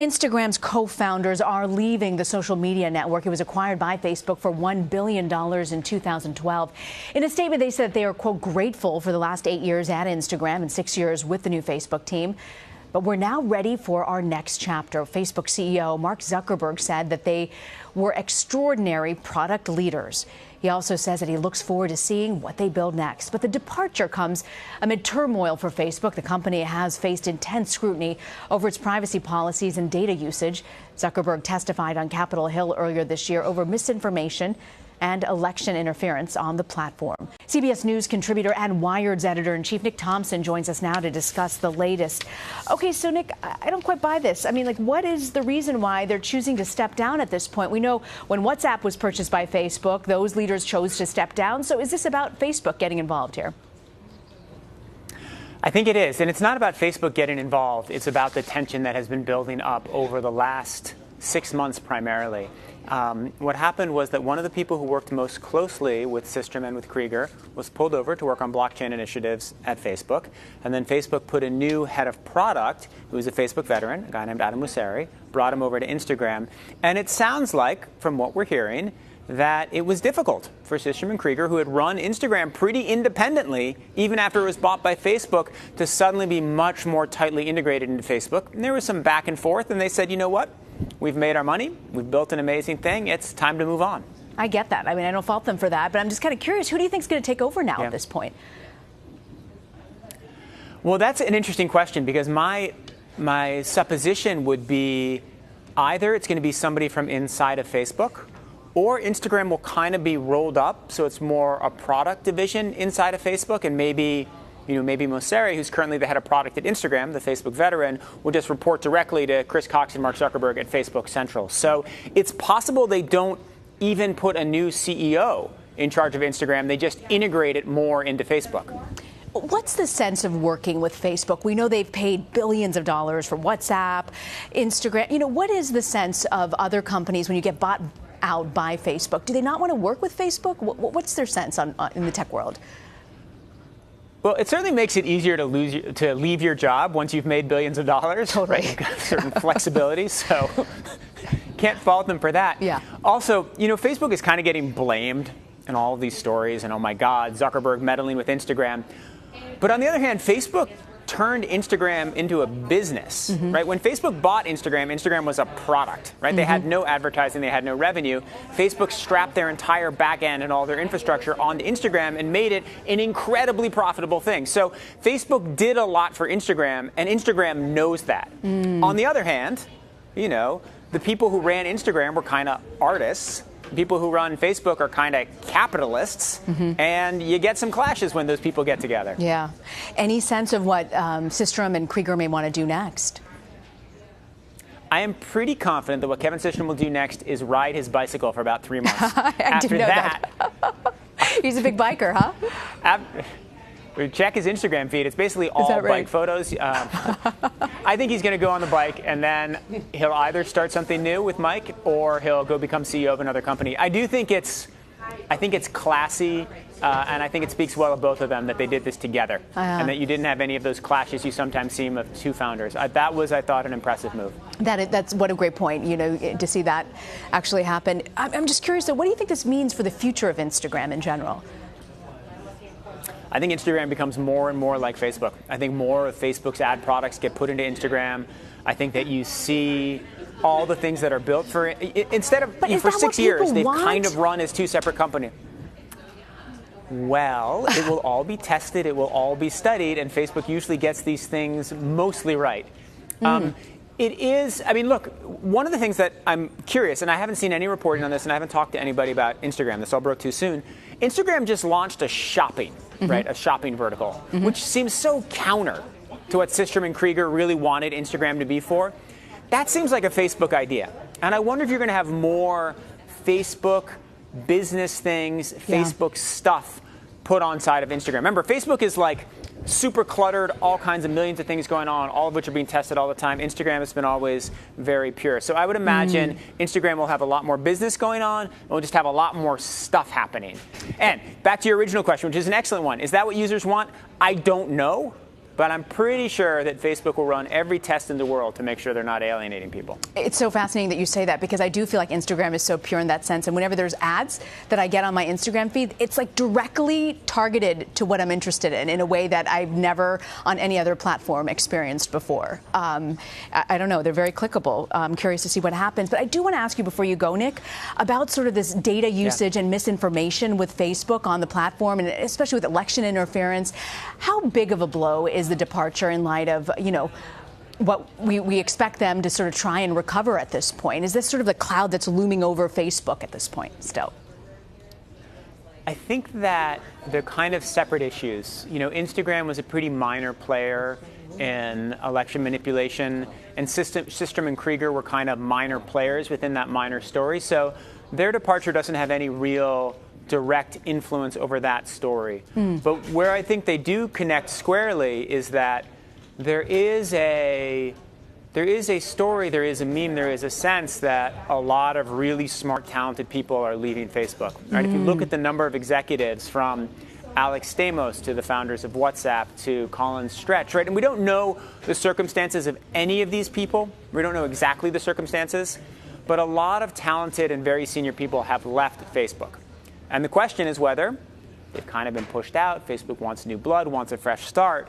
Instagram's co-founders are leaving the social media network. It was acquired by Facebook for $1 billion in 2012. In a statement, they said they are, quote, grateful for the last 8 years at Instagram and 6 years with the new Facebook team. But we're now ready for our next chapter. Facebook CEO Mark Zuckerberg said that they were extraordinary product leaders. He also says that he looks forward to seeing what they build next. But the departure comes amid turmoil for Facebook. The company has faced intense scrutiny over its privacy policies and data usage. Zuckerberg testified on Capitol Hill earlier this year over misinformation and election interference on the platform. CBS News contributor and Wired's editor-in-chief Nick Thompson joins us now to discuss the latest. Okay, so Nick, I don't quite buy this. I mean, what is the reason why they're choosing to step down at this point? We know when WhatsApp was purchased by Facebook, those leaders chose to step down. So is this about Facebook getting involved here? I think it is. And it's not about Facebook getting involved. It's about the tension that has been building up over the last 6 months primarily. What happened was that one of the people who worked most closely with Systrom and with Krieger was pulled over to work on blockchain initiatives at Facebook. And then Facebook put a new head of product, who was a Facebook veteran, a guy named Adam Mosseri, brought him over to Instagram. And it sounds like, from what we're hearing, that it was difficult for Systrom and Krieger, who had run Instagram pretty independently, even after it was bought by Facebook, to suddenly be much more tightly integrated into Facebook. And there was some back and forth, and they said, you know what? We've made our money. We've built an amazing thing. It's time to move on. I get that. I mean, I don't fault them for that, but I'm just kind of curious. Who do you think is going to take over now at this point? Well, that's an interesting question, because my supposition would be either it's going to be somebody from inside of Facebook, or Instagram will kind of be rolled up, so it's more a product division inside of Facebook, and maybe Mosseri, who's currently the head of product at Instagram, the Facebook veteran, will just report directly to Chris Cox and Mark Zuckerberg at Facebook Central. So it's possible they don't even put a new CEO in charge of Instagram. They just integrate it more into Facebook. What's the sense of working with Facebook? We know they've paid billions of dollars for WhatsApp, Instagram. What is the sense of other companies when you get bought out by Facebook? Do they not want to work with Facebook? What's their sense in the tech world? Well, it certainly makes it easier to leave your job once you've made billions of dollars. Totally. Right? You've got certain flexibility, so can't fault them for that. Yeah. Also, Facebook is kind of getting blamed in all of these stories, and oh my God, Zuckerberg meddling with Instagram. But on the other hand, Facebook turned Instagram into a business, right? When Facebook bought Instagram, Instagram was a product, right? They had no advertising, they had no revenue. Facebook strapped their entire back end and all their infrastructure onto Instagram and made it an incredibly profitable thing. So Facebook did a lot for Instagram, and Instagram knows that. On the other hand, the people who ran Instagram were kind of artists. People who run Facebook are kind of capitalists, and you get some clashes when those people get together. Yeah. Any sense of what Systrom and Krieger may want to do next? I am pretty confident that what Kevin Systrom will do next is ride his bicycle for about 3 months. After that. He's a big biker, huh? Check his Instagram feed. It's basically all bike photos. I think he's going to go on the bike, and then he'll either start something new with Mike, or he'll go become CEO of another company. I think it's classy, and I think it speaks well of both of them that they did this together, and that you didn't have any of those clashes you sometimes see of two founders. That was, I thought, an impressive move. That's what a great point, to see that actually happen. I'm just curious, though, what do you think this means for the future of Instagram in general? I think Instagram becomes more and more like Facebook. I think more of Facebook's ad products get put into Instagram. I think that you see all the things that are built for it. Instead of, for 6 years, they've kind of run as two separate companies. Well, it will all be tested. It will all be studied. And Facebook usually gets these things mostly right. It is, look, one of the things that I'm curious, and I haven't seen any reporting on this, and I haven't talked to anybody about Instagram. This all broke too soon. Instagram just launched a shopping, a shopping vertical, which seems so counter to what Systrom and Krieger really wanted Instagram to be for. That seems like a Facebook idea. And I wonder if you're going to have more Facebook business things, Facebook stuff put on side of Instagram. Remember, Facebook is like super cluttered, all kinds of millions of things going on, all of which are being tested all the time. Instagram has been always very pure. So I would imagine Instagram will have a lot more business going on, and we'll just have a lot more stuff happening. And back to your original question, which is an excellent one. Is that what users want? I don't know. But I'm pretty sure that Facebook will run every test in the world to make sure they're not alienating people. It's so fascinating that you say that, because I do feel like Instagram is so pure in that sense. And whenever there's ads that I get on my Instagram feed, it's like directly targeted to what I'm interested in a way that I've never on any other platform experienced before. I don't know. They're very clickable. I'm curious to see what happens. But I do want to ask you before you go, Nick, about sort of this data usage and misinformation with Facebook on the platform, and especially with election interference. How big of a blow is the departure in light of, what we expect them to sort of try and recover at this point? Is this sort of the cloud that's looming over Facebook at this point still? I think that they're kind of separate issues. Instagram was a pretty minor player in election manipulation, and Systrom and Krieger were kind of minor players within that minor story. So their departure doesn't have any real direct influence over that story. But where I think they do connect squarely is that there is a story, there is a meme, there is a sense that a lot of really smart, talented people are leaving Facebook. Right? If you look at the number of executives, from Alex Stamos to the founders of WhatsApp to Colin Stretch, right? And we don't know the circumstances of any of these people. We don't know exactly the circumstances, but a lot of talented and very senior people have left Facebook. And the question is whether they've kind of been pushed out, Facebook wants new blood, wants a fresh start,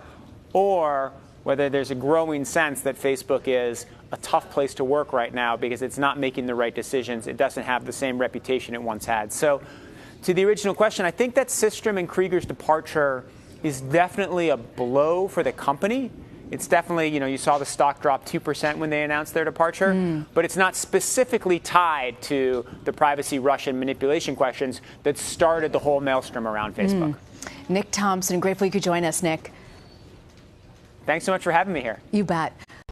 or whether there's a growing sense that Facebook is a tough place to work right now because it's not making the right decisions. It doesn't have the same reputation it once had. So to the original question, I think that Systrom and Krieger's departure is definitely a blow for the company. It's definitely, you saw the stock drop 2% when they announced their departure, but it's not specifically tied to the privacy Russian manipulation questions that started the whole maelstrom around Facebook. Nick Thompson, grateful you could join us, Nick. Thanks so much for having me here. You bet.